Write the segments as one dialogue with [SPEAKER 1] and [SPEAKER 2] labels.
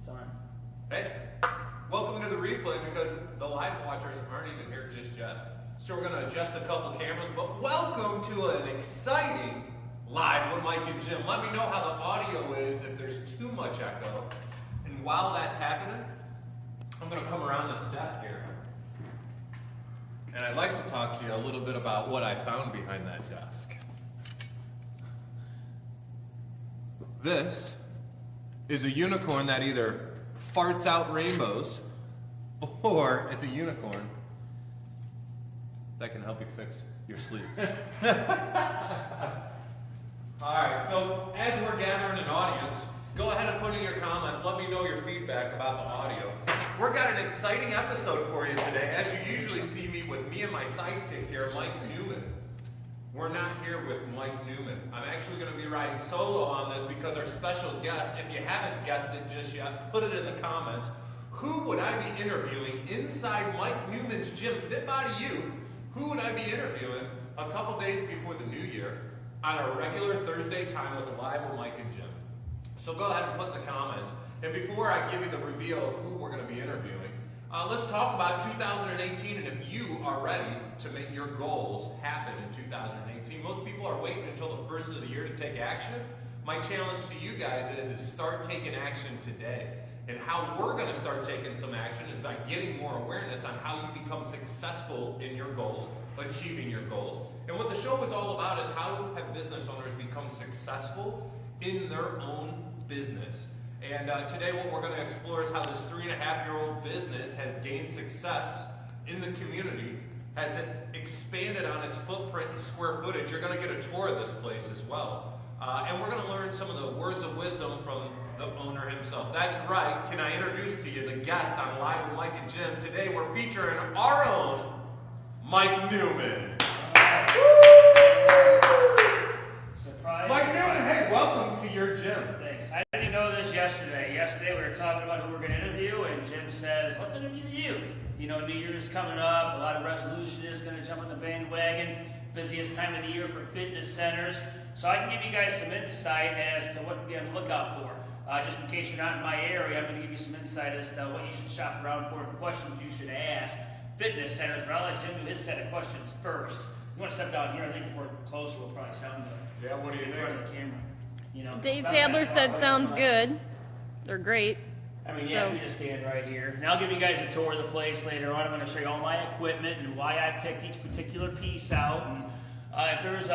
[SPEAKER 1] time.
[SPEAKER 2] Hey, welcome to the replay because the live watchers aren't even here just yet. So we're going to adjust a couple cameras, but welcome to an exciting live with Mike and Jim. Let me know how the audio is if there's too much echo. And while that's happening, I'm going to come around this desk here. And I'd like to talk to you a little bit about what I found behind that desk. This is a unicorn that either farts out rainbows or it's a unicorn that can help you fix your sleep. Alright, so as we're gathering an audience, go ahead and put in your comments. Let me know your feedback about the audio. We've got an exciting episode for you today. As you usually see me with me and my sidekick here, Mike Neumann. We're not here with Mike Neumann. I'm actually going to be riding solo on this because our special guest, if you haven't guessed it just yet, put it in the comments. Who would I be interviewing inside Mike Neumann's gym, Fit Body U? Who would I be interviewing a couple days before the new year on a regular Thursday time with a live with Mike and Jim? So go ahead and put in the comments. And before I give you the reveal of who we're going to be interviewing, let's talk about 2018 and if you are ready to make your goals happen in 2018. Most people are waiting until the first of the year to take action. My challenge to you guys is start taking action today. And how we're going to start taking some action is by getting more awareness on how you become successful in your goals, achieving your goals. And what the show is all about is how have business owners become successful in their own business. And today what we're going to explore is how this 3.5-year-old business has gained success in the community, has it expanded on its footprint and square footage. You're going to get a tour of this place as well. And we're going to learn some of the words of wisdom from the owner himself. That's right. Can I introduce to you the guest on Live with Mike and Jim? Today we're featuring our own Mike Neumann.
[SPEAKER 1] Surprise.
[SPEAKER 2] Mike Neumann, hey, welcome to your gym.
[SPEAKER 1] Thanks. I didn't know this yesterday. Yesterday we were talking about who we're going to interview, and Jim says, let's interview you. You know, New Year's coming up, a lot of resolutions going to jump on the bandwagon. Busiest time of the year for fitness centers. So I can give you guys some insight as to what to be on the lookout for. Just in case you're not in my area, I'm going to give you some insight as to what you should shop around for and questions you should ask fitness centers. But I'll let Jim do his set of questions first. You want to step down here? I think if we're closer, we'll probably sound good.
[SPEAKER 2] Yeah, what do you
[SPEAKER 1] in
[SPEAKER 2] think?
[SPEAKER 1] front of the camera. You know,
[SPEAKER 3] Dave Sadler said sounds good. They're great.
[SPEAKER 1] I mean, yeah, we just stand right here. And I'll give you guys a tour of the place later on. I'm going to show you all my equipment and why I picked each particular piece out. And if there's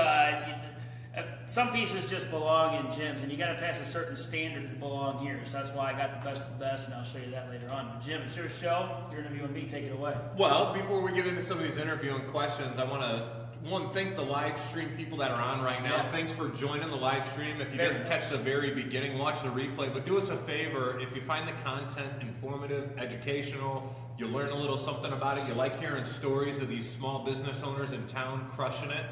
[SPEAKER 1] some pieces just belong in gyms, and you got to pass a certain standard to belong here. So that's why I got the best of the best, and I'll show you that later on. But Jim, it's your show. You're interviewing me. Take it away.
[SPEAKER 2] Well, before we get into some of these interviewing questions, I want to thank the live stream people that are on right now.
[SPEAKER 1] Yeah.
[SPEAKER 2] Thanks for joining the live stream. If you didn't catch the very beginning, watch the replay. But do us a favor, if you find the content informative, educational, you learn a little something about it, you like hearing stories of these small business owners in town crushing it,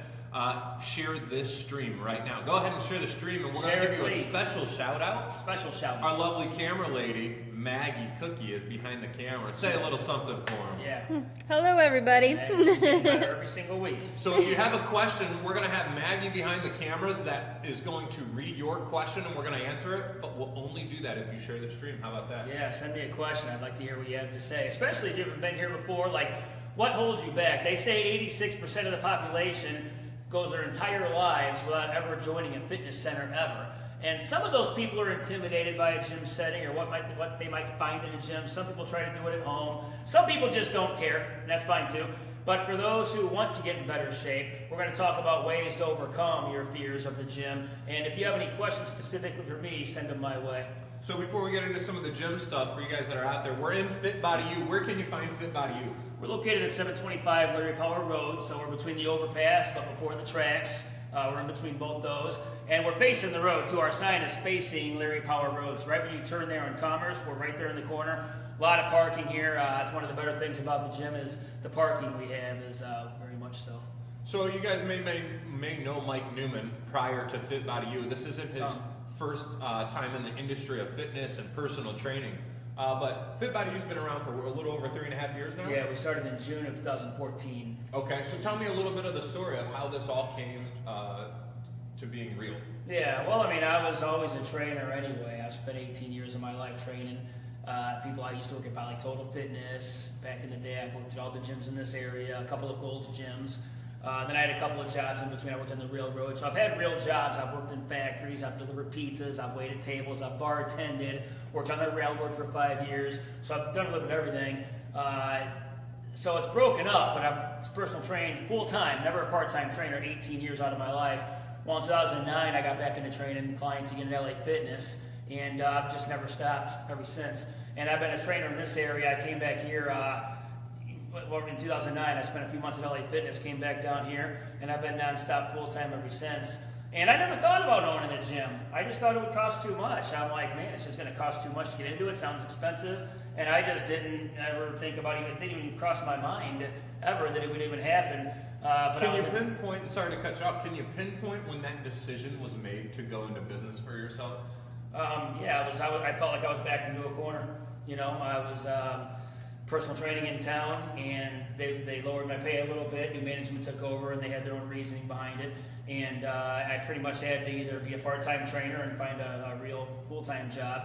[SPEAKER 2] share this stream right now. Go ahead and share the stream, and we're going to give you a special shout out.
[SPEAKER 1] Special shout out.
[SPEAKER 2] Our lovely camera lady, Maggie Kuckie, is behind the camera. Say a little something for him.
[SPEAKER 1] Yeah.
[SPEAKER 3] Hello, everybody.
[SPEAKER 1] Better every single week.
[SPEAKER 2] So if you have a question, we're going to have Maggie behind the cameras that is going to read your question, and we're going to answer it, but we'll only do that if you share the stream. How about that?
[SPEAKER 1] Yeah, send me a question. I'd like to hear what you have to say, especially if you haven't been here before. Like, what holds you back? They say 86% of the population goes their entire lives without ever joining a fitness center ever. And some of those people are intimidated by a gym setting or what they might find in a gym. Some people try to do it at home. Some people just don't care, and that's fine too. But for those who want to get in better shape, we're going to talk about ways to overcome your fears of the gym. And if you have any questions specifically for me, send them my way.
[SPEAKER 2] So before we get into some of the gym stuff for you guys that are out there, we're in Fit Body U. Where can you find Fit Body U?
[SPEAKER 1] We're located at 725 Larry Power Road, so we're between the overpass but before the tracks. We're in between both those. And we're facing the road, too. Our sign is facing Larry Power Road. So right when you turn there on Commerce, we're right there in the corner. A lot of parking here. That's one of the better things about the gym is the parking we have is very much so.
[SPEAKER 2] So you guys may know Mike Neumann prior to Fit Body U. This isn't his first time in the industry of fitness and personal training. But Fit Body U's been around for a little over 3.5 years now?
[SPEAKER 1] Yeah, we started in June of 2014.
[SPEAKER 2] Okay, so tell me a little bit of the story of how this all came to being real.
[SPEAKER 1] Yeah, well, I mean, I was always a trainer anyway. I've spent 18 years of my life training. People I used to work at Poly Total Fitness back in the day. I worked at all the gyms in this area, a couple of Gold's gyms. Then I had a couple of jobs in between. I worked on the railroad. So I've had real jobs. I've worked in factories. I've delivered pizzas. I've waited tables. I've bartended. Worked on the railroad for 5 years. So I've done a little bit of everything. So it's broken up, but I've personal trained full-time, never a part-time trainer, 18 years out of my life. Well, in 2009, I got back into training clients again at LA Fitness, and I've just never stopped ever since. And I've been a trainer in this area. I came back here in 2009. I spent a few months at LA Fitness, came back down here, and I've been non-stop full-time ever since. And I never thought about owning a gym. I just thought it would cost too much. I'm like, man, it's just going to cost too much to get into it. Sounds expensive. And I just didn't ever think about it. It didn't even cross my mind ever that it would even happen.
[SPEAKER 2] Can you pinpoint, sorry to cut you off, can you pinpoint when that decision was made to go into business for yourself?
[SPEAKER 1] Yeah, I felt like I was backed into a corner. You know, I was personal training in town, and they lowered my pay a little bit. New management took over, and they had their own reasoning behind it. And I pretty much had to either be a part-time trainer and find a real full-time job,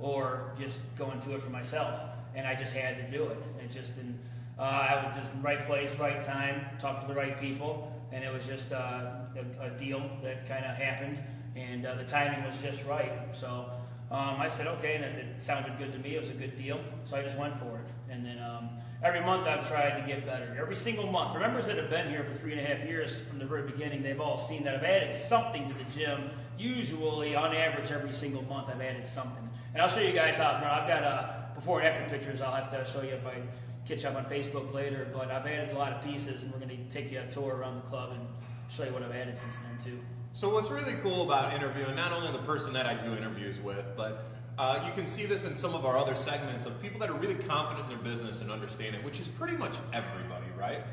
[SPEAKER 1] or just go into it for myself. And I just had to do it. I was just in the right place, right time, talk to the right people, and it was just a deal that kind of happened, and the timing was just right. So I said, okay, and it sounded good to me. It was a good deal, so I just went for it. And then every month I've tried to get better. Every single month. For members that have been here for 3.5 years from the very beginning, they've all seen that I've added something to the gym. Usually, on average, every single month I've added something. And I'll show you guys how. I've got before and after pictures. I'll have to show you if I catch up on Facebook later. But I've added a lot of pieces, and we're going to take you a tour around the club and show you what I've added since then, too.
[SPEAKER 2] So what's really cool about interviewing, not only the person that I do interviews with, but you can see this in some of our other segments of people that are really confident in their business and understand it, which is pretty much everybody, right?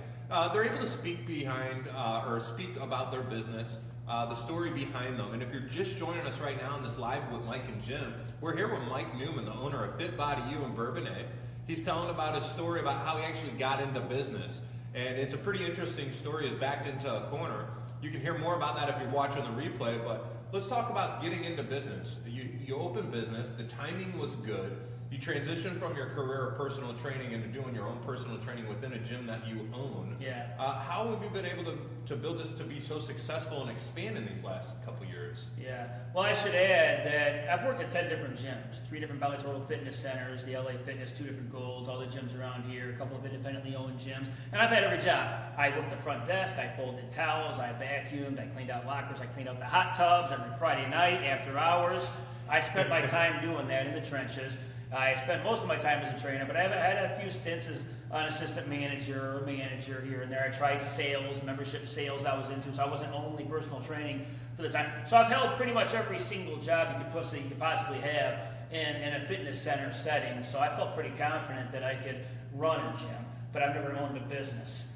[SPEAKER 2] They're able to speak behind or speak about their business, the story behind them. And if you're just joining us right now on this live with Mike and Jim, we're here with Mike Neumann, the owner of Fit Body U in Bourbonnais. He's telling about his story about how he actually got into business. And it's a pretty interesting story. He's backed into a corner. You can hear more about that if you're watching the replay, but let's talk about getting into business. You open business, the timing was good. You transitioned from your career of personal training into doing your own personal training within a gym that you own.
[SPEAKER 1] Yeah.
[SPEAKER 2] How have you been able to build this to be so successful and expand in these last couple years?
[SPEAKER 1] Yeah. Well, I should add that I've worked at 10 different gyms, 3 different Poly Total Fitness centers, the LA Fitness, 2 different Golds, all the gyms around here, a couple of independently owned gyms, and I've had every job. I worked the front desk, I folded towels, I vacuumed, I cleaned out lockers, I cleaned out the hot tubs every Friday night after hours. I spent my time doing that in the trenches. I spent most of my time as a trainer, but I had a few stints as an assistant manager or manager here and there. I tried sales, membership sales I was into, so I wasn't only personal training for the time. So I've held pretty much every single job you could possibly have in a fitness center setting. So I felt pretty confident that I could run a gym, but I've never owned a business.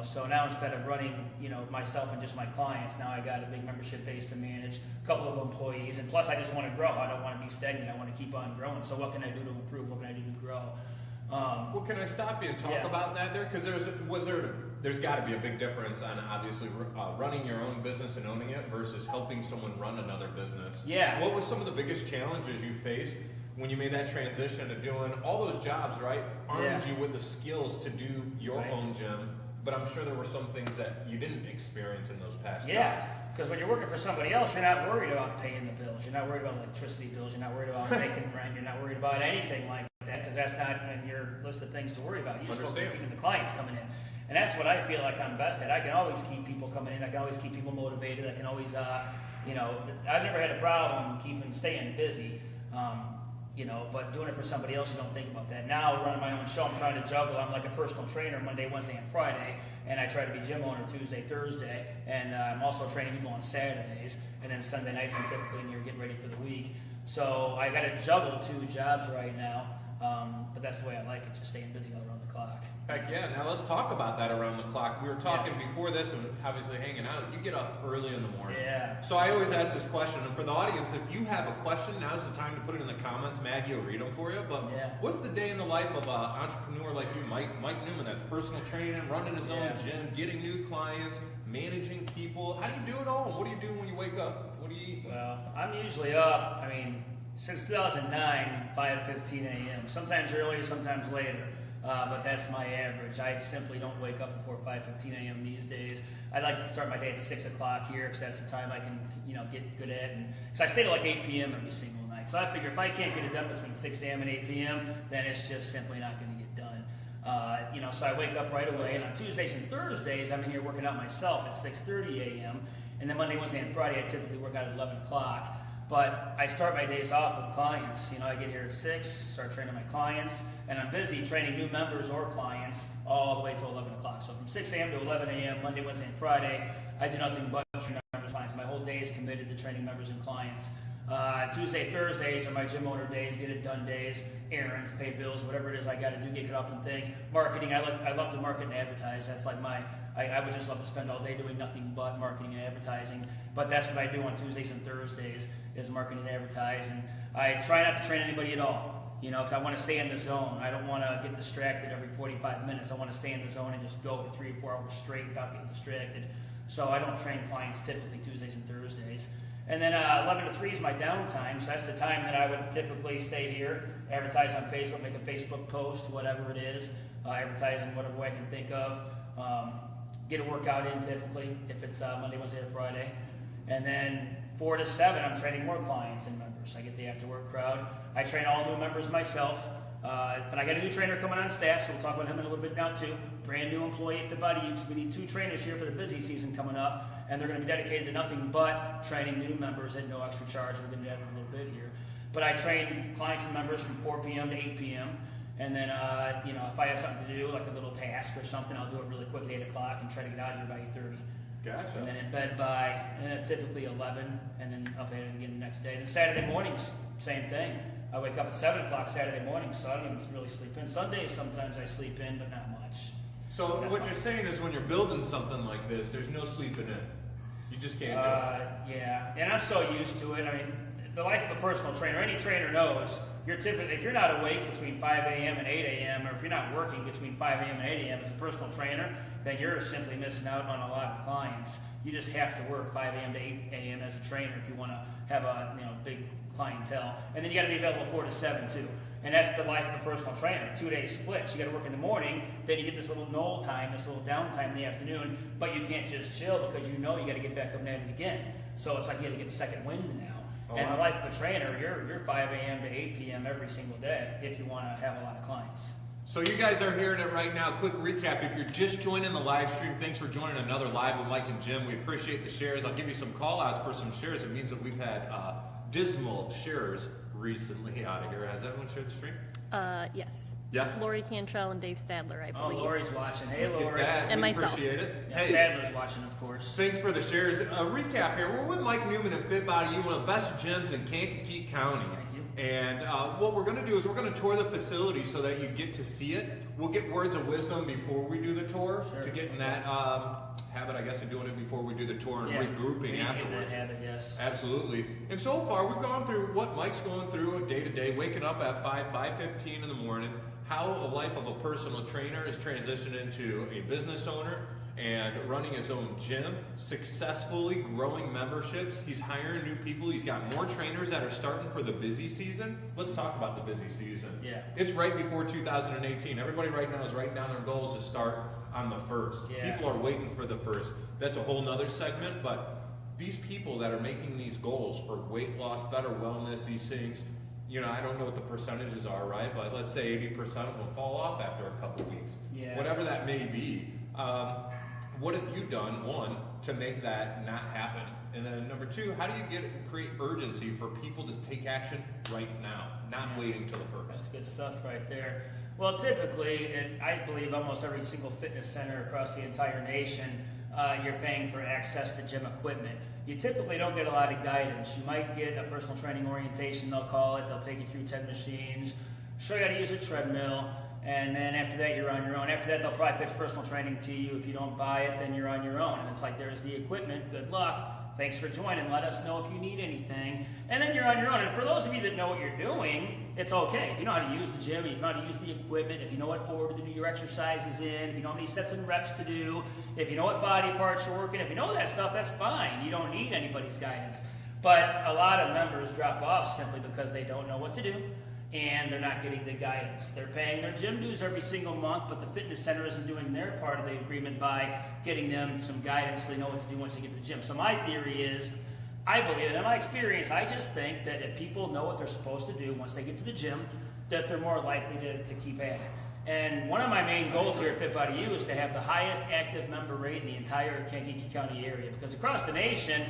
[SPEAKER 1] So now instead of running, myself and just my clients, now I got a big membership base to manage, a couple of employees, and plus I just want to grow. I don't want to be stagnant. I want to keep on growing. So what can I do to improve? What can I do to grow?
[SPEAKER 2] Well, can I stop you and talk about that there? Because there's got to be a big difference on obviously running your own business and owning it versus helping someone run another business.
[SPEAKER 1] Yeah.
[SPEAKER 2] What was some of the biggest challenges you faced when you made that transition to doing all those jobs, right? Armed you with the skills to do your own gym, but I'm sure there were some things that you didn't experience in those past jobs.
[SPEAKER 1] Because when you're working for somebody else, you're not worried about paying the bills. You're not worried about electricity bills. You're not worried about making rent. You're not worried about anything like that because that's not in your list of things to worry about. You're just focused on keeping the clients coming in. And that's what I feel like I'm best at. I can always keep people coming in. I can always keep people motivated. I can always, I've never had a problem staying busy. But doing it for somebody else, you don't think about that. Now, running my own show, I'm trying to juggle. I'm like a personal trainer Monday, Wednesday, and Friday, and I try to be gym owner Tuesday, Thursday, and I'm also training people on Saturdays, and then Sunday nights I'm typically in here getting ready for the week. So I got to juggle 2 jobs right now, but that's the way I like it, just staying busy all around the clock.
[SPEAKER 2] Heck yeah. Now let's talk about that around the clock. We were talking before this and obviously hanging out. You get up early in the morning.
[SPEAKER 1] Yeah.
[SPEAKER 2] So I always ask this question, and for the audience, if you have a question, now's the time to put it in the comments. Maggie will read them for you. But what's the day in the life of an entrepreneur like you, Mike Neumann, that's personal training, running his own gym, getting new clients, managing people? How do you do it all? What do you do when you wake up? What do you eat?
[SPEAKER 1] Well, I'm usually up, Since 2009, 5:15 a.m. Sometimes earlier, sometimes later, but that's my average. I simply don't wake up before 5:15 a.m. these days. I like to start my day at 6 o'clock here because that's the time I can, get good at. And because I stay till like 8 p.m. every single night, so I figure if I can't get it done between 6 a.m. and 8 p.m., then it's just simply not going to get done. So I wake up right away, and on Tuesdays and Thursdays, I'm in here working out myself at 6:30 a.m. And then Monday, Wednesday, and Friday, I typically work out at 11 o'clock. But I start my days off with clients. I get here at 6, start training my clients, and I'm busy training new members or clients all the way till 11 o'clock. So from 6 a.m. to 11 a.m., Monday, Wednesday, and Friday, I do nothing but train members and clients. My whole day is committed to training members and clients. Tuesday, Thursdays are my gym owner days, get it done days, errands, pay bills, whatever it is I got to do, get caught up in things. Marketing, I love to market and advertise. That's like I would just love to spend all day doing nothing but marketing and advertising. But that's what I do on Tuesdays and Thursdays is marketing and advertise. And I try not to train anybody at all, because I want to stay in the zone. I don't want to get distracted every 45 minutes. I want to stay in the zone and just go for 3 or 4 hours straight without getting distracted. So I don't train clients typically Tuesdays and Thursdays. And then 11 to 3 is my downtime, so that's the time that I would typically stay here, advertise on Facebook, make a Facebook post, whatever it is, advertising whatever way I can think of, get a workout in typically, if it's Monday, Wednesday, or Friday. And then 4 to 7, I'm training more clients and members. I get the after-work crowd. I train all new members myself, but I got a new trainer coming on staff, so we'll talk about him in a little bit now too. Brand new employee at the Buddy Utes. We need 2 trainers here for the busy season coming up, and they're going to be dedicated to nothing but training new members at no extra charge. We're going to do that in a little bit here. But I train clients and members from 4 p.m. to 8 p.m. And then, if I have something to do, like a little task or something, I'll do it really quick at 8 o'clock and try to get out of here by 8:30.
[SPEAKER 2] Gotcha.
[SPEAKER 1] And then in bed by typically 11, and then up at it again the next day. Then Saturday mornings, same thing. I wake up at 7 o'clock Saturday morning, so I don't even really sleep in. Sundays, sometimes I sleep in, but not much.
[SPEAKER 2] So that's what you're saying is when you're building something like this, there's no sleeping in. You just can't do it.
[SPEAKER 1] Yeah, and I'm so used to it. I mean, the life of a personal trainer, any trainer knows, if you're not awake between 5 a.m. and 8 a.m., or if you're not working between 5 a.m. and 8 a.m. as a personal trainer, then you're simply missing out on a lot of clients. You just have to work 5 a.m. to 8 a.m. as a trainer if you want to have a big clientele. And then you got to be available 4 to 7 too. And that's the life of a personal trainer, 2-day splits. You got to work in the morning, then you get this little null time, this little downtime in the afternoon, but you can't just chill because you got to get back up and at it again. So it's like you got to get a second wind now. Oh, and the life of a trainer, you're 5 a.m. to 8 p.m. every single day if you want to have a lot of clients.
[SPEAKER 2] So you guys are hearing it right now. Quick recap. If you're just joining the live stream, thanks for joining another live with Mike and Jim. We appreciate the shares. I'll give you some call outs for some shares. It means that we've had dismal shares recently out of here. Has everyone shared the stream?
[SPEAKER 3] Yes.
[SPEAKER 2] Yes.
[SPEAKER 3] Lori Cantrell and Dave Stadler, I
[SPEAKER 1] Oh,
[SPEAKER 3] believe.
[SPEAKER 1] Lori's watching. Hey,
[SPEAKER 2] Look at
[SPEAKER 1] Lori.
[SPEAKER 2] that.
[SPEAKER 3] And
[SPEAKER 2] we
[SPEAKER 3] myself.
[SPEAKER 2] appreciate it.
[SPEAKER 1] Yeah,
[SPEAKER 2] Hey,
[SPEAKER 1] Sadler's watching, of course.
[SPEAKER 2] thanks for the shares. A recap here. We're with Mike Neumann and Fit Body, one of the best gyms in Kankakee County.
[SPEAKER 1] Thank you.
[SPEAKER 2] And what we're going to do is we're going to tour the facility so that you get to see it. We'll get words of wisdom before we do the tour
[SPEAKER 1] Sure.
[SPEAKER 2] to get in that habit, I guess, of doing it before we do the tour and regrouping
[SPEAKER 1] Get in
[SPEAKER 2] afterwards.
[SPEAKER 1] that habit, yes.
[SPEAKER 2] Absolutely. And so far, we've gone through what Mike's going through day to day, waking up at 5:15 in the morning, how the life of a personal trainer is transitioned into a business owner and running his own gym, successfully growing memberships. He's hiring new people. He's got more trainers that are starting for the busy season. Let's talk about the busy season.
[SPEAKER 1] Yeah.
[SPEAKER 2] It's right before 2018. Everybody right now is writing down their goals to start on the 1st.
[SPEAKER 1] Yeah.
[SPEAKER 2] People are waiting for the 1st. That's a whole nother segment, but these people that are making these goals for weight loss, better wellness, these things, I don't know what the percentages are, right? But let's say 80% of them fall off after a couple weeks.
[SPEAKER 1] Yeah.
[SPEAKER 2] Whatever that may be. What have you done, one, to make that not happen? And then number 2, how do you create urgency for people to take action right now, not waiting till the 1st?
[SPEAKER 1] That's good stuff right there. Well, typically, and I believe almost every single fitness center across the entire nation, you're paying for access to gym equipment. You typically don't get a lot of guidance. You might get a personal training orientation, they'll call it. They'll take you through 10 machines, show you how to use a treadmill, and then after that, you're on your own. After that, they'll probably pitch personal training to you. If you don't buy it, then you're on your own. And it's like, there's the equipment, good luck. Thanks for joining. Let us know if you need anything. And then you're on your own. And for those of you that know what you're doing, it's okay. If you know how to use the gym, if you know how to use the equipment, if you know what order to do your exercises in, if you know how many sets and reps to do, if you know what body parts you're working, if you know that stuff, that's fine. You don't need anybody's guidance. But a lot of members drop off simply because they don't know what to do and they're not getting the guidance. They're paying their gym dues every single month, but the fitness center isn't doing their part of the agreement by getting them some guidance so they know what to do once they get to the gym. So my theory is, I believe, and in my experience, I just think that if people know what they're supposed to do once they get to the gym, that they're more likely to keep at it. And one of my main goals here at Fit Body U is to have the highest active member rate in the entire Kankakee County area, because across the nation,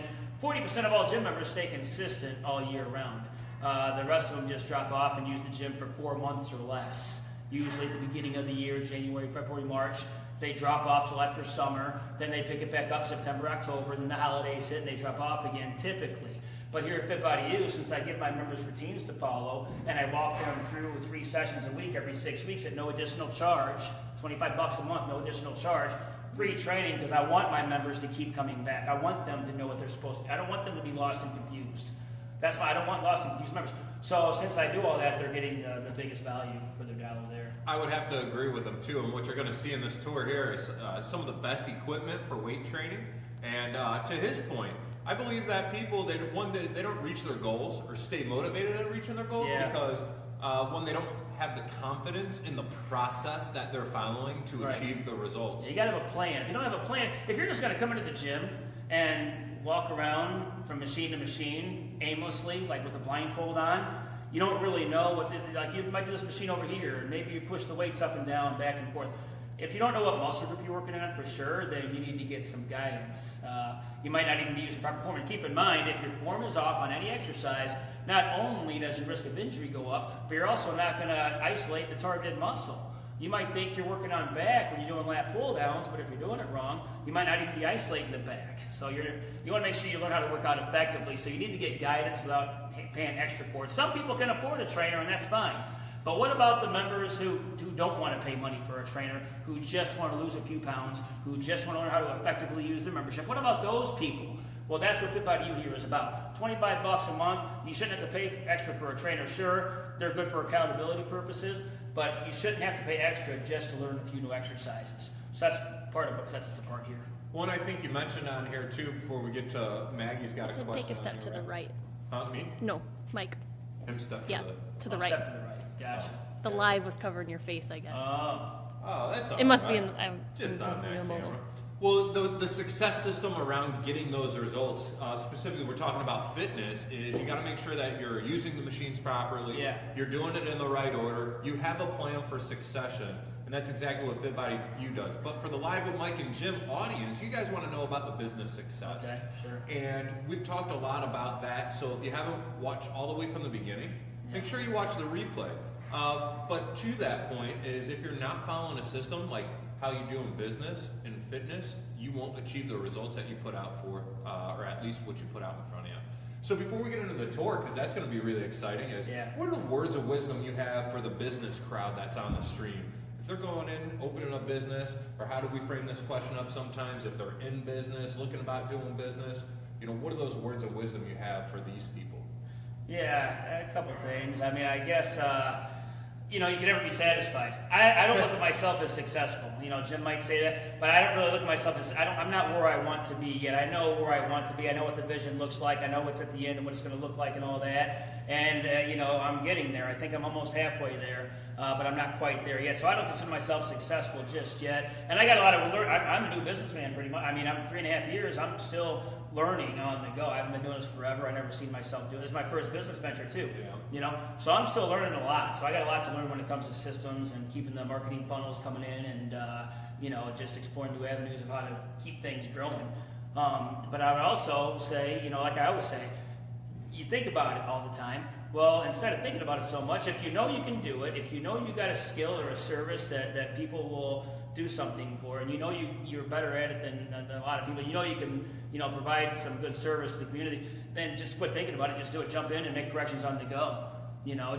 [SPEAKER 1] 40% of all gym members stay consistent all year round. The rest of them just drop off and use the gym for 4 months or less. Usually at the beginning of the year, January, February, March, they drop off till after summer, then they pick it back up September, October, then the holidays hit and they drop off again typically. But here at Fit Body U, since I give my members routines to follow and I walk them through 3 sessions a week every 6 weeks at no additional charge, $25 a month, no additional charge, free training, because I want my members to keep coming back. I want them to know what they're supposed to. I don't want them to be lost and confused. That's why I don't want lost and confused members. So since I do all that, they're getting the biggest value for their dollar there.
[SPEAKER 2] I would have to agree with them too. And what you're going to see in this tour here is some of the best equipment for weight training. And to his point, I believe that people, they don't reach their goals or stay motivated at reaching their goals because when they don't have the confidence in the process that they're following to achieve the results.
[SPEAKER 1] You got to have a plan. If you don't have a plan, if you're just going to come into the gym and walk around from machine to machine aimlessly, like with a blindfold on, you don't really know what's like. You might do this machine over here, and maybe you push the weights up and down, back and forth. If you don't know what muscle group you're working on for sure, then you need to get some guidance. You might not even be using proper form. And keep in mind, if your form is off on any exercise, not only does your risk of injury go up, but you're also not going to isolate the targeted muscle. You might think you're working on back when you're doing lat pull downs, but if you're doing it wrong, you might not even be isolating the back. So you want to make sure you learn how to work out effectively. So you need to get guidance without paying extra for it. Some people can afford a trainer, and that's fine. But what about the members who don't want to pay money for a trainer, who just want to lose a few pounds, who just want to learn how to effectively use their membership? What about those people? Well, that's what Fit Body U here is about. $25 a month. You shouldn't have to pay extra for a trainer. Sure, they're good for accountability purposes, but you shouldn't have to pay extra just to learn a few new exercises. So that's part of what sets us apart here.
[SPEAKER 2] One I think you mentioned on here too, before we get to Maggie's got a
[SPEAKER 3] So
[SPEAKER 2] question.
[SPEAKER 3] take a step to the right.
[SPEAKER 2] Huh, me?
[SPEAKER 3] No, Mike.
[SPEAKER 2] Him step
[SPEAKER 3] Yeah,
[SPEAKER 2] to the...
[SPEAKER 3] to the right.
[SPEAKER 1] Step to the right. Gotcha.
[SPEAKER 3] The live was covering your face, I guess.
[SPEAKER 2] Oh, that's all
[SPEAKER 3] It must
[SPEAKER 2] right.
[SPEAKER 3] be in the...
[SPEAKER 2] Just on that
[SPEAKER 3] mobile.
[SPEAKER 2] camera. Well, the success system around getting those results, specifically we're talking about fitness, is you got to make sure that you're using the machines properly, you're doing it in the right order, you have a plan for succession, and that's exactly what Fit Body U does. But for the Live with Mike and Jim audience, you guys want to know about the business success.
[SPEAKER 1] Okay, sure.
[SPEAKER 2] And we've talked a lot about that, so if you haven't watched all the way from the beginning, make sure you watch the replay. But to that point is if you're not following a system like how you do in business and fitness, you won't achieve the results that you put out for, or at least what you put out in front of you. So before we get into the tour, because that's going to be really exciting, is what are the words of wisdom you have for the business crowd that's on the stream? If they're going in, opening a business, or how do we frame this question up sometimes, if they're in business, looking about doing business, what are those words of wisdom you have for these people?
[SPEAKER 1] Yeah, a couple things. I mean, I guess, you can never be satisfied. I don't look at myself as successful. Jim might say that, but I don't really look at myself as, I'm not where I want to be yet. I know where I want to be. I know what the vision looks like. I know what's at the end and what it's going to look like and all that. And, I'm getting there. I think I'm almost halfway there, but I'm not quite there yet. So I don't consider myself successful just yet. And I got a lot of, I'm a new businessman pretty much. I mean, I'm 3.5 years. I'm still learning on the go. I haven't been doing this forever. I never seen myself doing this. It's my first business venture too. So I'm still learning a lot. So I got a lot to learn when it comes to systems and keeping the marketing funnels coming in and just exploring new avenues of how to keep things growing. But I would also say, like I always say, you think about it all the time. Well, instead of thinking about it so much, if you know you can do it, if you know you got a skill or a service that people will do something for, and you're better at it than a lot of people, you can provide some good service to the community, then just quit thinking about it, just do it, jump in and make corrections on the go.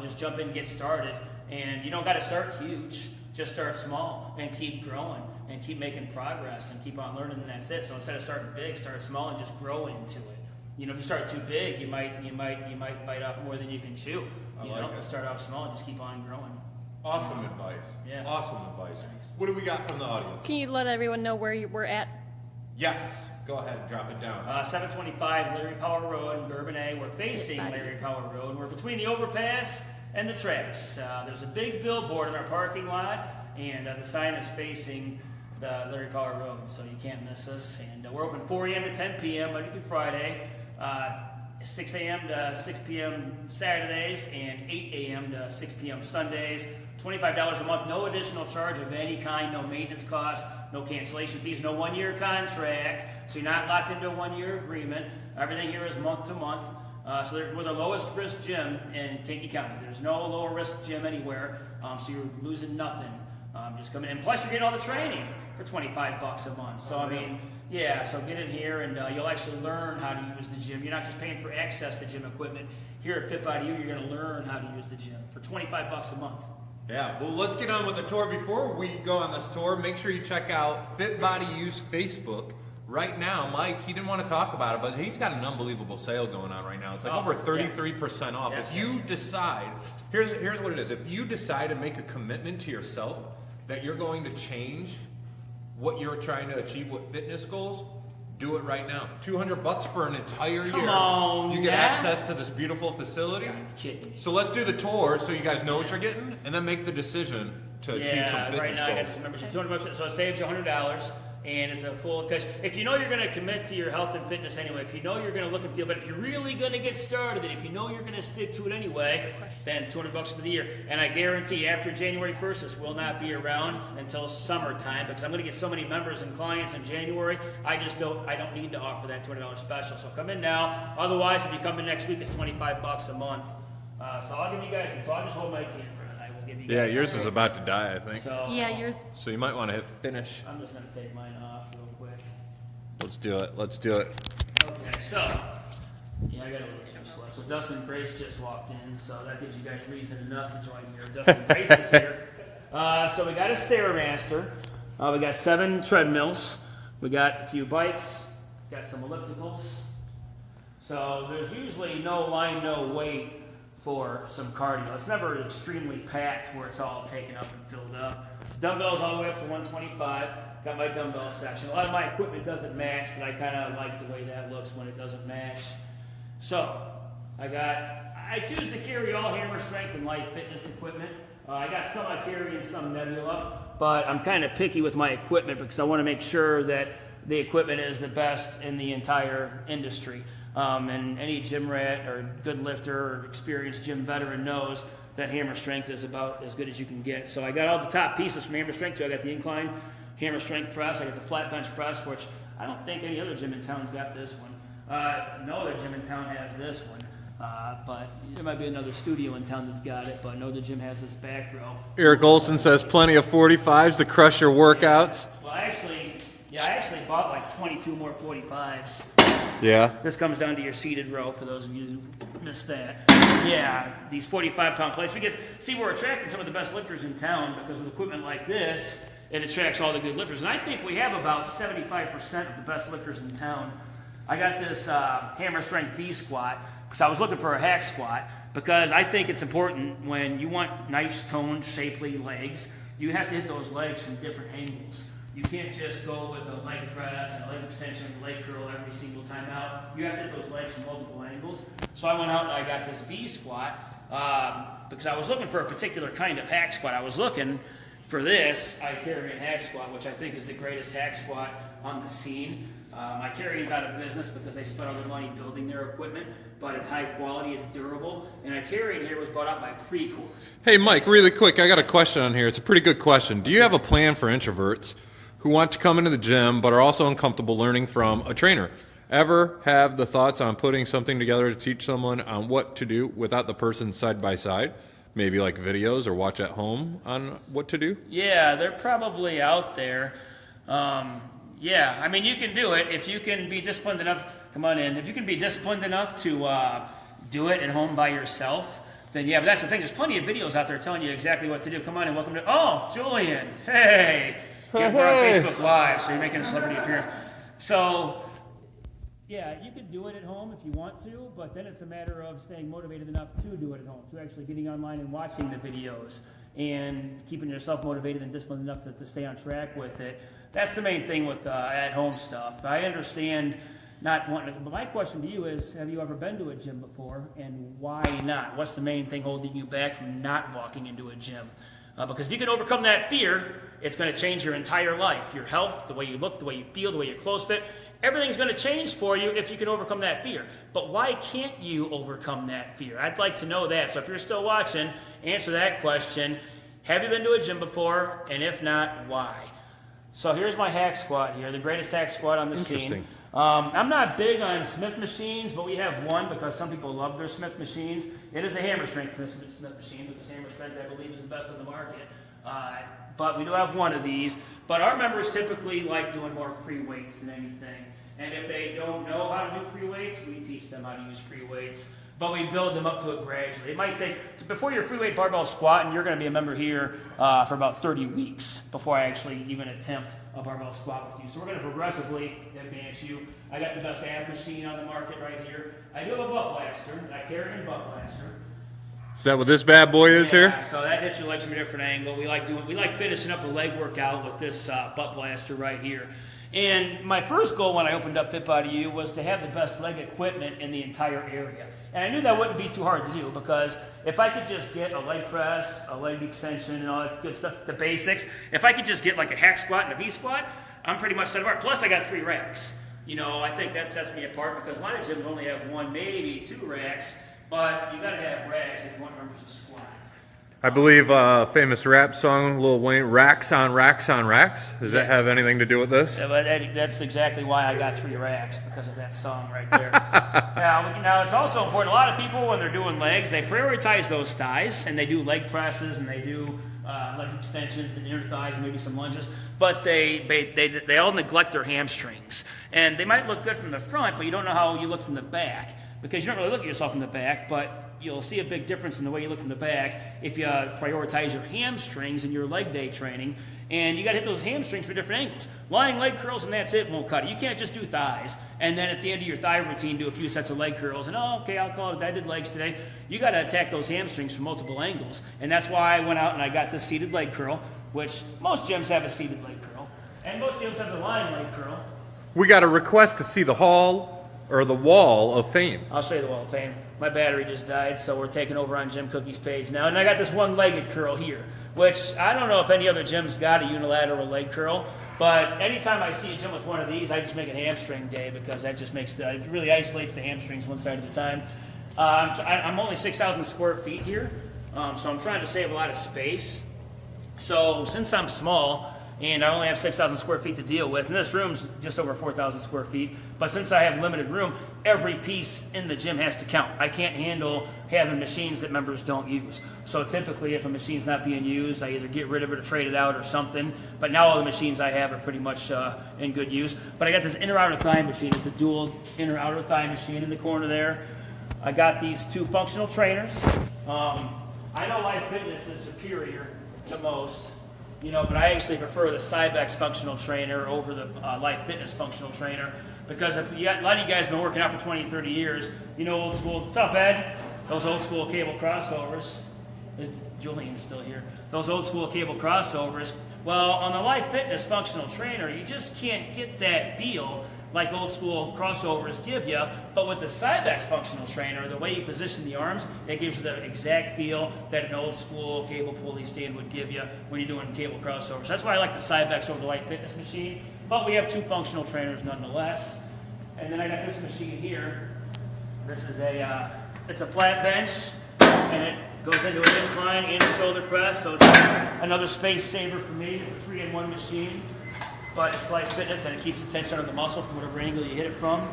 [SPEAKER 1] Just jump in, get started, and you don't got to start huge, just start small and keep growing and keep making progress and keep on learning, and that's it. So instead of starting big, start small and just grow into it. If you start too big, you might bite off more than you can chew. Start off small and just keep on growing.
[SPEAKER 2] Awesome advice.
[SPEAKER 1] Yeah.
[SPEAKER 2] Awesome advice. What do we got from the audience?
[SPEAKER 3] Can you let everyone know where we're at?
[SPEAKER 2] Yes. Go ahead, drop it down.
[SPEAKER 1] 725 Larry Power Road in Bourbonnais. We're facing Larry Power Road. We're between the overpass and the tracks. There's a big billboard in our parking lot, and the sign is facing the Larry Power Road, so you can't miss us. And we're open 4 a.m. to 10 p.m. Monday through Friday, 6 a.m. to 6 p.m. Saturdays, and 8 a.m. to 6 p.m. Sundays. $25 a month, no additional charge of any kind, no maintenance costs, no cancellation fees, no one-year contract, so you're not locked into a one-year agreement. Everything here is month to month. So we're the lowest risk gym in Kankakee County. There's no lower risk gym anywhere, so you're losing nothing. Just come in, and plus you're getting all the training for $25 a month. So I mean, yeah, so get in here and you'll actually learn how to use the gym. You're not just paying for access to gym equipment. Here at Fit Body U, you're going to learn how to use the gym for $25 a month.
[SPEAKER 2] Yeah, well, let's get on with the tour. Before we go on this tour, make sure you check out Fit Body U's Facebook. Right now, Mike, he didn't want to talk about it, but he's got an unbelievable sale going on right now. It's like over 33% off.
[SPEAKER 1] Yes,
[SPEAKER 2] if you decide, here's what it is. If you decide to make a commitment to yourself that you're going to change what you're trying to achieve with fitness goals, do it right now. $200 for an entire year.
[SPEAKER 1] Come on,
[SPEAKER 2] you get
[SPEAKER 1] now.
[SPEAKER 2] access to this beautiful facility.
[SPEAKER 1] You're kidding me.
[SPEAKER 2] So let's do the tour so you guys know what you're getting, and then make the decision to achieve some fitness
[SPEAKER 1] right now I got
[SPEAKER 2] goals.
[SPEAKER 1] this membership, $200, so it saves you $100, and it's a full, because if you know you're going to commit to your health and fitness anyway, if you know you're going to look and feel, but if you're really going to get started, and if you know you're going to stick to it anyway, then $200 for the year. And I guarantee after January 1st, this will not be around until summertime, because I'm going to get so many members and clients in January, I don't need to offer that $200 special. So come in now. Otherwise, if you come in next week, it's $25 a month. So I'll give you guys, so I'll just hold my camera.
[SPEAKER 2] Yeah, yours is about to die, I think.
[SPEAKER 1] So,
[SPEAKER 3] Yeah, yours.
[SPEAKER 2] So you might want to hit finish.
[SPEAKER 1] I'm just going to take mine off real quick.
[SPEAKER 2] Let's do it. Let's do it.
[SPEAKER 1] Okay, so, yeah, I got a little too slow. So Dustin Grace just walked in, so that gives you guys reason enough to join here. Dustin Grace is here. So we got a Stairmaster. We got 7 treadmills. We got a few bikes. Got some ellipticals. So there's usually no line, no wait for some cardio. It's never extremely packed where it's all taken up and filled up. Dumbbells all the way up to 125. Got my dumbbell section. A lot of my equipment doesn't match, but I kind of like the way that looks when it doesn't match. So, I choose to carry all hammer strength and light fitness equipment. I got some I carry and some Nebula, but I'm kind of picky with my equipment because I want to make sure that the equipment is the best in the entire industry. And any gym rat or good lifter or experienced gym veteran knows that hammer strength is about as good as you can get. So I got all the top pieces from hammer strength too. I got the incline hammer strength press. I got the flat bench press, which I don't think any other gym in town's got this one. No other gym in town has this one. But there might be another studio in town that's got it, but no other gym has this back row.
[SPEAKER 2] Eric Olson says plenty of 45s to crush your workouts.
[SPEAKER 1] Well, I actually bought like 22 more 45s.
[SPEAKER 2] Yeah.
[SPEAKER 1] This comes down to your seated row, for those of you who missed that. Yeah, these 45-pound plates. Because, see, we're attracting some of the best lifters in town because with equipment like this, it attracts all the good lifters. And I think we have about 75% of the best lifters in town. I got this hammer strength V squat because I was looking for a hack squat because I think it's important when you want nice, toned, shapely legs, you have to hit those legs from different angles. You can't just go with a leg press and a leg extension, leg curl every single time out. You have to hit those legs from multiple angles. So I went out and I got this V squat because I was looking for a particular kind of hack squat. I was looking for this Icarian hack squat, which I think is the greatest hack squat on the scene. Icarian's out of business because they spent all their money building their equipment, but it's high quality, it's durable, and Icarian here was bought out by Precor.
[SPEAKER 2] Hey, Mike, really quick, I got a question on here. It's a pretty good question. Do you have a plan for introverts who want to come into the gym but are also uncomfortable learning from a trainer? Ever have the thoughts on putting something together to teach someone on what to do without the person side by side? Maybe like videos or watch at home on what to do?
[SPEAKER 1] Yeah, they're probably out there. Yeah, I mean, you can do it if you can be disciplined enough. Come on in. If you can be disciplined enough to do it at home by yourself, then yeah, but that's the thing. There's plenty of videos out there telling you exactly what to do. Come on in. Welcome to... Oh, Julian. Hey. Yeah, we're on Facebook Live, so you're making a celebrity appearance. So, yeah, you can do it at home if you want to, but then it's a matter of staying motivated enough to do it at home, to actually getting online and watching the videos and keeping yourself motivated and disciplined enough to stay on track with it. That's the main thing with at-home stuff. I understand not wanting to, but my question to you is, have you ever been to a gym before, and why not? What's the main thing holding you back from not walking into a gym? Because if you can overcome that fear, it's going to change your entire life. Your health, the way you look, the way you feel, the way your clothes fit, everything's going to change for you if you can overcome that fear. But why can't you overcome that fear? I'd like to know that. So if you're still watching, answer that question. Have you been to a gym before? And if not, why? So here's my hack squat here, the greatest hack squat on the scene. I'm not big on Smith machines, but we have one because some people love their Smith machines. It is a hammer strength Smith machine because hammer strength, I believe, is the best on the market. But we do have one of these. But our members typically like doing more free weights than anything. And if they don't know how to do free weights, we teach them how to use free weights. But we build them up to it gradually. It might take, before your free weight barbell squat, and you're going to be a member here for about 30 weeks before I actually even attempt a barbell squat with you. So we're going to progressively advance you. I got the best ab machine on the market right here. I do have a butt blaster, and I carry a butt blaster.
[SPEAKER 4] Is that what this bad boy is here?
[SPEAKER 1] So that hits your legs from a different angle. We like finishing up a leg workout with this butt blaster right here. And my first goal when I opened up Fit Body U was to have the best leg equipment in the entire area. And I knew that wouldn't be too hard to do because if I could just get a leg press, a leg extension, and all that good stuff, the basics, if I could just get like a hack squat and a V squat, I'm pretty much set apart. Plus, I got 3 racks. You know, I think that sets me apart because a lot of gyms only have 1, maybe 2 racks, but you got to have racks if you want members to squat.
[SPEAKER 4] I believe a famous rap song, Lil Wayne, Racks on Racks on Racks. Does that have anything to do with this?
[SPEAKER 1] Yeah, but that's exactly why I got 3 racks, because of that song right there. Now, it's also important. A lot of people, when they're doing legs, they prioritize those thighs, and they do leg presses, and they do leg extensions and inner thighs, and maybe some lunges. But they all neglect their hamstrings. And they might look good from the front, but you don't know how you look from the back, because you don't really look at yourself from the back, but you'll see a big difference in the way you look from the back if you prioritize your hamstrings in your leg day training. And you got to hit those hamstrings for different angles. Lying leg curls and that's it won't cut it. You can't just do thighs and then at the end of your thigh routine do a few sets of leg curls and, oh, okay, I'll call it, I did legs today. You got to attack those hamstrings from multiple angles. And that's why I went out and I got this seated leg curl, which most gyms have a seated leg curl. And most gyms have the lying leg curl.
[SPEAKER 4] We got a request to see the hall or the wall of fame.
[SPEAKER 1] I'll show you the wall of fame. My battery just died, so we're taking over on Jim Kuckie's page now. And I got this one-legged curl here, which I don't know if any other gym's got a unilateral leg curl, but anytime I see a gym with one of these, I just make it hamstring day because that just makes it really isolates the hamstrings one side at a time. I'm only 6,000 square feet here, so I'm trying to save a lot of space. So since I'm small, and I only have 6,000 square feet to deal with, and this room's just over 4,000 square feet, but since I have limited room, every piece in the gym has to count. I can't handle having machines that members don't use. So typically, if a machine's not being used, I either get rid of it or trade it out or something, but now all the machines I have are pretty much in good use. But I got this inner-outer thigh machine. It's a dual inner-outer thigh machine in the corner there. I got these 2 functional trainers. I know Life Fitness is superior to most, you know, but I actually prefer the Cybex functional trainer over the Life Fitness functional trainer because if a lot of you guys have been working out for 20, 30 years, you know, old school, what's up, Ed? Those old school cable crossovers. Julian's still here. Those old school cable crossovers. Well, on the Life Fitness functional trainer, you just can't get that feel like old school crossovers give you, but with the Cybex functional trainer, the way you position the arms, it gives you the exact feel that an old school cable pulley stand would give you when you're doing cable crossovers. That's why I like the Cybex over the Life Fitness machine, but we have 2 functional trainers nonetheless. And then I got this machine here. This is it's a flat bench, and it goes into an incline and a shoulder press, so it's another space saver for me. It's a 3-in-1 machine. But it's Life Fitness, and it keeps the tension on the muscle from whatever angle you hit it from.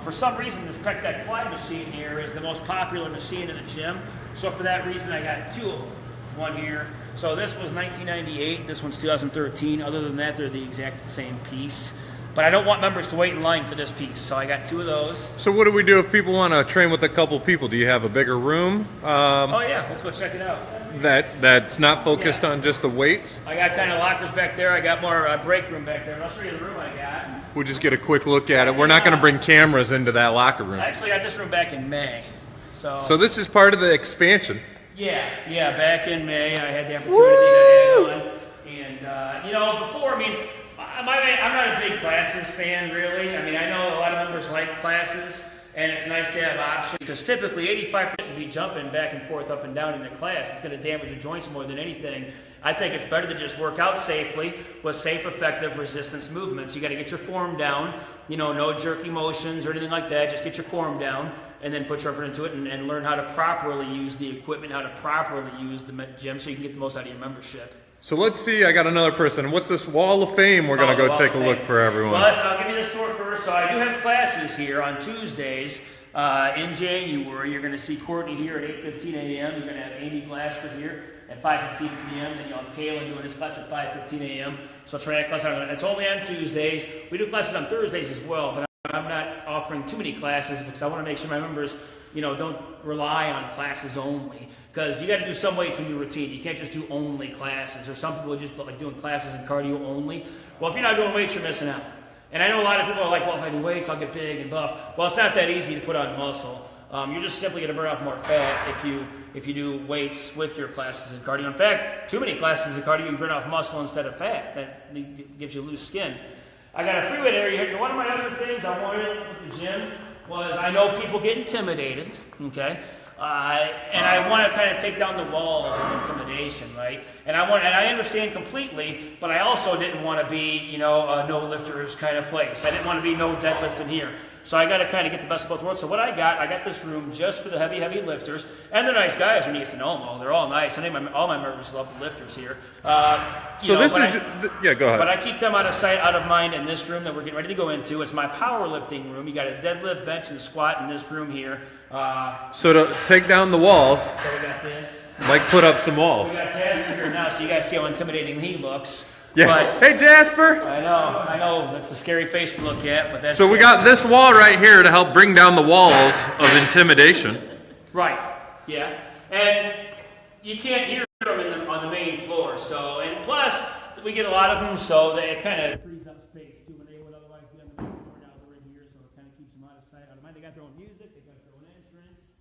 [SPEAKER 1] For some reason, this Pec Deck Fly machine here is the most popular machine in the gym. So for that reason, I got 2 of them. One here. So this was 1998. This one's 2013. Other than that, they're the exact same piece. But I don't want members to wait in line for this piece, so I got 2 of those.
[SPEAKER 4] So what do we do if people want to train with a couple people? Do you have a bigger room?
[SPEAKER 1] Oh yeah, let's go check it out.
[SPEAKER 4] That's not focused on just the weights?
[SPEAKER 1] I got kind of lockers back there. I got more break room back there. And I'll show you the room I got.
[SPEAKER 4] We'll just get a quick look at it. We're not going to bring cameras into that locker room.
[SPEAKER 1] I actually got this room back in May.
[SPEAKER 4] So this is part of the expansion.
[SPEAKER 1] Yeah, back in May I had the opportunity to add on. And, you know, before, I mean, I'm not a big classes fan, really. I mean, I know a lot of members like classes, and it's nice to have options, because typically 85% will be jumping back and forth, up and down in the class. It's going to damage your joints more than anything. I think it's better to just work out safely with safe, effective resistance movements. You got to get your form down, no jerky motions or anything like that. Just get your form down and then put your effort into it and learn how to properly use the equipment, how to properly use the gym so you can get the most out of your membership.
[SPEAKER 4] So let's see, I got another person. What's this Wall of Fame? We're going to go take a look for everyone.
[SPEAKER 1] Well, I'll give you this tour first. So I do have classes here on Tuesdays in January. You're going to see Courtney here at 8:15 a.m. You're going to have Amy Glassford here at 5:15 p.m. Then you'll have Kayla doing his class at 5:15 a.m. So try that class out. It's only on Tuesdays. We do classes on Thursdays as well, but I'm not offering too many classes because I want to make sure my members, don't rely on classes only. Because you got to do some weights in your routine. You can't just do only classes. Or some people just like doing classes and cardio only. Well, if you're not doing weights, you're missing out. And I know a lot of people are like, well, if I do weights, I'll get big and buff. Well, it's not that easy to put on muscle. You're just simply going to burn off more fat if you do weights with your classes and cardio. In fact, too many classes of cardio, you burn off muscle instead of fat. That gives you loose skin. I got a free weight area here. One of my other things I wanted with the gym was I know people get intimidated, okay? And I want to kind of take down the walls of intimidation, right? And I understand completely, but I also didn't want to be, a no lifters kind of place. I didn't want to be no deadlifting here. So I got to kind of get the best of both worlds. So what I got this room just for the heavy lifters, and they're nice guys when you get to know them all. They're all nice. All my members love the lifters here. Go ahead. But I keep them out of sight, out of mind in this room that we're getting ready to go into. It's my powerlifting room. You got a deadlift, bench, and squat in this room here.
[SPEAKER 4] So to take down the walls,
[SPEAKER 1] So we got this.
[SPEAKER 4] Mike put up some walls.
[SPEAKER 1] We got Jasper here now, so you guys see how intimidating he looks.
[SPEAKER 4] Yeah.
[SPEAKER 1] But
[SPEAKER 4] Hey, Jasper.
[SPEAKER 1] I know. That's a scary face to look at, but that's
[SPEAKER 4] So we got this wall right here to help bring down the walls of intimidation.
[SPEAKER 1] Right. Yeah. And you can't hear them on the main floor. So, and plus, we get a lot of them, so that it kind of frees up space too when they would otherwise be on the main floor. Now they're in here, so it kind of keeps them out of sight, out of mind. They got their own music, they got their own entrance,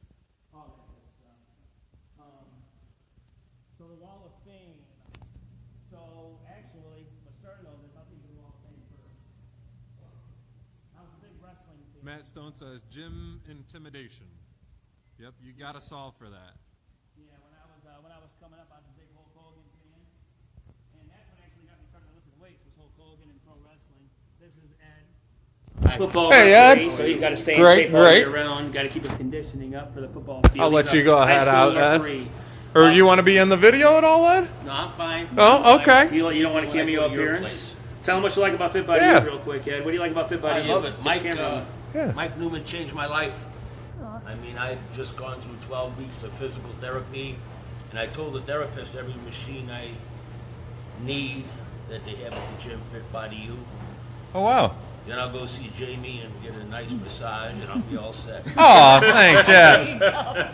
[SPEAKER 1] all that good stuff. So the Wall of Fame. So actually, let's start all this. I'll take the Wall of Fame first. I was a big wrestling fan.
[SPEAKER 4] Matt Stone says gym intimidation. Yep, you got to solve for that.
[SPEAKER 1] Yeah, when I was coming up, I was a big Hulk Hogan fan, and that's what actually got me started lifting weights was Hulk Hogan and pro wrestling. This is Ed. Football referee, so he's got to stay in shape all year round. Got to keep his conditioning up for the football field.
[SPEAKER 4] I'll let you go ahead out, Ed.
[SPEAKER 1] Referee.
[SPEAKER 4] Or you want to be in the video at all, Ed?
[SPEAKER 5] No, I'm fine.
[SPEAKER 4] Oh, okay.
[SPEAKER 1] You don't want a cameo appearance? Tell them what you like about Fit Body U real quick, Ed. What do you like about Fit Body U?
[SPEAKER 5] I love it. Mike
[SPEAKER 4] Yeah.
[SPEAKER 5] Neumann changed my life. I mean, I've just gone through 12 weeks of physical therapy, and I told the therapist every machine I need that they have at the gym, Fit Body U.
[SPEAKER 4] Oh, wow.
[SPEAKER 5] Then I'll go see Jamie and get a nice massage, and I'll be all set.
[SPEAKER 4] Oh, thanks, yeah.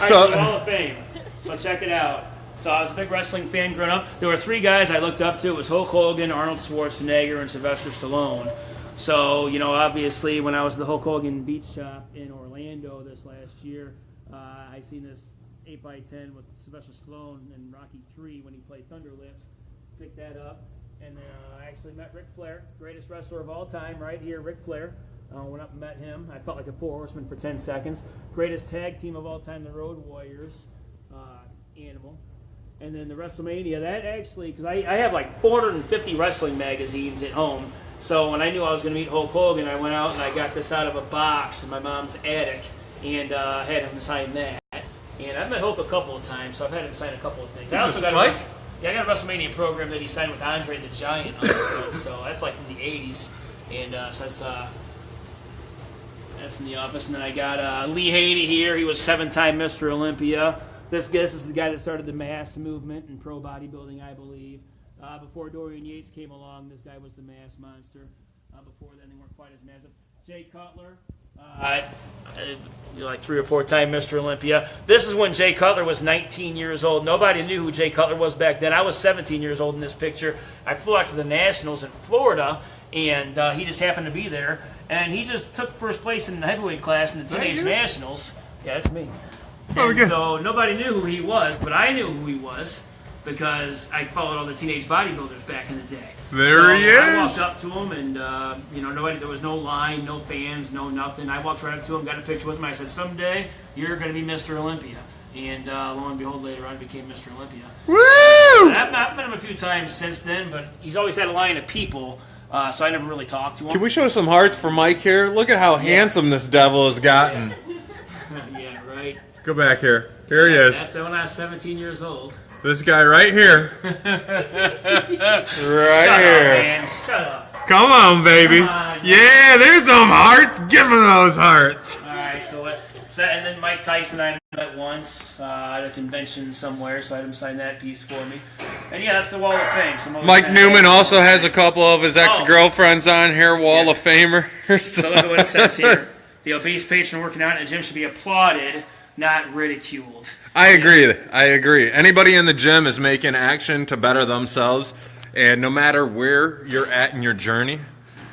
[SPEAKER 1] So, Hall of Fame. So check it out. So I was a big wrestling fan growing up. There were three guys I looked up to. It was Hulk Hogan, Arnold Schwarzenegger, and Sylvester Stallone. So, obviously when I was at the Hulk Hogan Beach Shop in Orlando this last year, I seen this 8x10 with Sylvester Stallone in Rocky III when he played Thunder Lips. Picked that up. And then I actually met Ric Flair, greatest wrestler of all time, right here, Ric Flair. Went up and met him. I felt like a Four Horseman for 10 seconds. Greatest tag team of all time, the Road Warriors, Animal. And then the WrestleMania, that actually, because I have like 450 wrestling magazines at home. So when I knew I was going to meet Hulk Hogan, I went out and I got this out of a box in my mom's attic and had him sign that. And I've met Hulk a couple of times, so I've had him sign a couple of things. I also got I got a WrestleMania program that he signed with Andre the Giant on the front, so that's like from the 80s. And so that's in the office. And then I got Lee Haney here. He was 7-time Mr. Olympia. This is the guy that started the mass movement in pro bodybuilding, I believe. Before Dorian Yates came along, this guy was the mass monster. Before then, they weren't quite as massive. Jay Cutler, like 3 or 4-time Mr. Olympia. This is when Jay Cutler was 19 years old. Nobody knew who Jay Cutler was back then. I was 17 years old in this picture. I flew out to the Nationals in Florida, and he just happened to be there. And he just took first place in the heavyweight class in the Teenage Nationals. Yeah, that's me. And so nobody knew who he was, but I knew who he was. because I followed all the teenage bodybuilders back in the day.
[SPEAKER 4] There he is.
[SPEAKER 1] I walked up to him, and nobody. There was no line, no fans, no nothing. I walked right up to him, got a picture with him. I said, "Someday you're going to be Mr. Olympia." And lo and behold, later on, I became Mr. Olympia.
[SPEAKER 4] Woo!
[SPEAKER 1] I've met him a few times since then, but he's always had a line of people, so I never really talked to him.
[SPEAKER 4] Can we show some hearts for Mike here? Look at how handsome this devil has gotten.
[SPEAKER 1] Yeah, right.
[SPEAKER 4] Go back here. Here he is.
[SPEAKER 1] That's when I was 17 years old.
[SPEAKER 4] This guy right here.
[SPEAKER 1] Shut
[SPEAKER 4] Right
[SPEAKER 1] up,
[SPEAKER 4] here.
[SPEAKER 1] man. Shut up.
[SPEAKER 4] Come on, baby.
[SPEAKER 1] Come on.
[SPEAKER 4] Yeah, there's some hearts. Give me those hearts.
[SPEAKER 1] All right, and then Mike Tyson and I met once at a convention somewhere, so I had him sign that piece for me. And yeah, that's the Wall of Fame.
[SPEAKER 4] Mike Neumann also has a couple of his ex-girlfriends on here, Wall of Famers.
[SPEAKER 1] So look at what it says here. The obese patron working out in the gym should be applauded, not ridiculed.
[SPEAKER 4] I agree. Anybody in the gym is making action to better themselves, and no matter where you're at in your journey,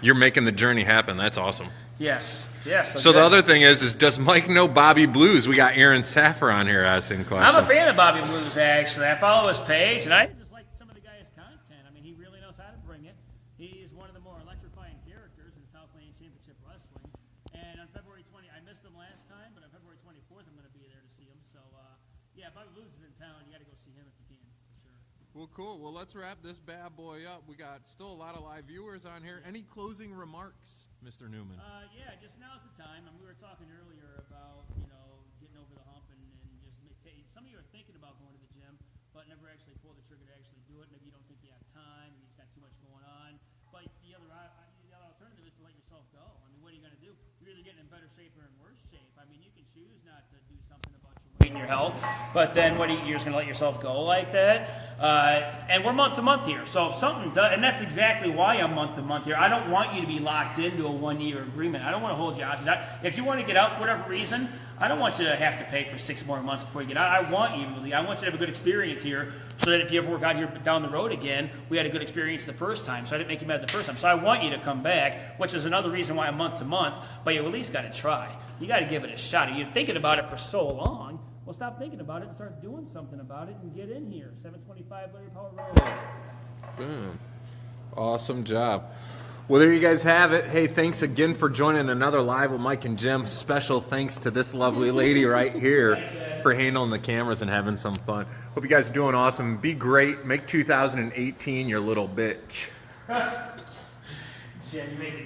[SPEAKER 4] you're making the journey happen. That's awesome.
[SPEAKER 1] Yes.
[SPEAKER 4] So the other thing is does Mike know Bobby Blues? We got Aaron Saffer on here asking questions.
[SPEAKER 1] I'm a fan of Bobby Blues, actually. I follow his page, and I just like some of the guy's content. I mean, he really knows how to bring it. He's one of the more electrifying characters in Southland Championship Wrestling. And on February 20, I missed him last time, but on February 24th, I'm going to be there to see him. So, yeah, Bobby Blues is in town. You got to go see him if you can, for sure.
[SPEAKER 4] Well, cool. Well, let's wrap this bad boy up. We got still a lot of live viewers on here. Any closing remarks, Mr. Neumann?
[SPEAKER 1] Yeah, just now's the time. We were talking earlier about, getting over the hump and just some of you are thinking about going to the gym, but never actually pull the trigger to actually do it. Maybe you don't think you have time, maybe you've got too much going on. But the other alternative is to let yourself go. I mean, what are you going to do? You're either getting in better shape or in worse shape. I mean, you can choose not to do something about your weight and your health, but then you're just going to let yourself go like that? And we're month to month here, so if something does, and that's exactly why I'm month to month here. I don't want you to be locked into a 1-year agreement. I don't want to hold you hostage. If you want to get out for whatever reason, I don't want you to have to pay for 6 more months before you get out. I want you to have a good experience here, so that if you ever work out here down the road again, we had a good experience the first time, so I didn't make you mad the first time. So I want you to come back, which is another reason why I'm month to month, but you at least got to try. You got to give it a shot. You're thinking about it for so long. Well, stop thinking about it and start doing something about it and get in here. 725 Larry Power Road.
[SPEAKER 4] Boom. Awesome job. Well, there you guys have it. Hey, thanks again for joining another Live with Mike and Jim. Special thanks to this lovely lady right here for handling the cameras and having some fun. Hope you guys are doing awesome. Be great. Make 2018 your little bitch.
[SPEAKER 1] Jim, you made it.